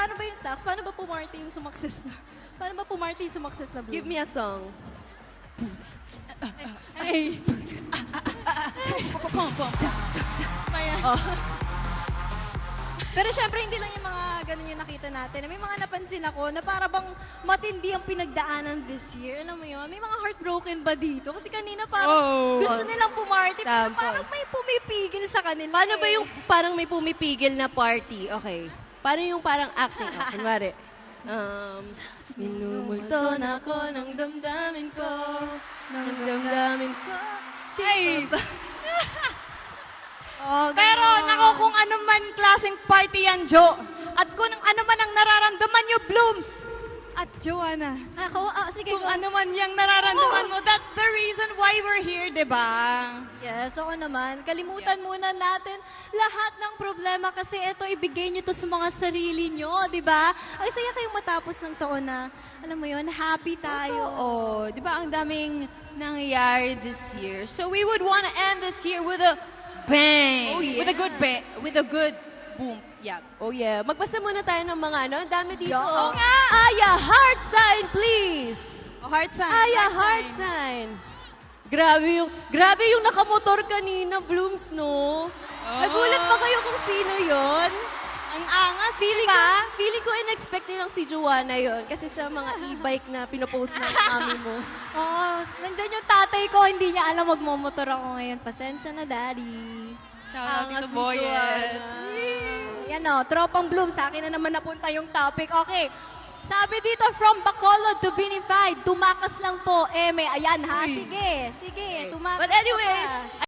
paano ba yung Sax? Paano ba pumarty yung sumakses na? Paano ba pumarty yung sumakses na Blooms? Give me a song. Ay. Pero syempre, hindi lang yung mga ganun yung nakita natin. May mga napansin ako na para bang matindi ang pinagdaanan this year. Alam mo yun? May mga heartbroken ba dito? Kasi kanina parang gusto nilang pumarty, pero Sample. parang may pumipigil sa kanila. Paano ba yung parang may pumipigil na party? Okay. Paano yung parang acting? Oh, kunwari. Minumulto na ako ng damdamin ko. Ng damdamin ko. Ay! Oh, Pero nako, kung ano man klaseng party yan, Jo. At kung ano man ang nararamdaman nyo, Blooms. At Joanna. Ako, sige. Kung ano man yung nararamdaman mo, that's the reason why we're here, di ba? Yes, oo naman. Kalimutan muna natin lahat ng problema kasi ito, ibigay nyo to sa mga sarili nyo, di ba? Ay, saya kayong matapos ng taon na, alam mo yun, happy tayo. Oo, di ba ang daming nangyayari this year. So we would want to end this year with a bang. Oh, yeah. With a good bang. With a good boom. Yeah. Oh yeah. Magbasa muna tayo ng mga ano. Ang dami dito. Oo nga! Aya, heart sign, please! Oh, heart sign. Aya, heart sign. Grabe yung nakamotor kanina, Blooms, no? Nagulat pa kayo kung sino yon? Ang angas, Feeling diba? feeling ko in-expect nilang si Joanna yon kasi sa mga e-bike na pinopost ng mami mo. Oo, nandun yung tatay ko, hindi niya alam magmomotor ako ngayon. Pasensya na, daddy. Shout out Angas to ni Boyet. Joanna. Yan o, tropang Bloom, sa akin na naman napunta yung topic. Okay, sabi dito, from Bacolod to Binified, tumakas lang po. Ayan ha, sige, tumakas But anyways, ka pa.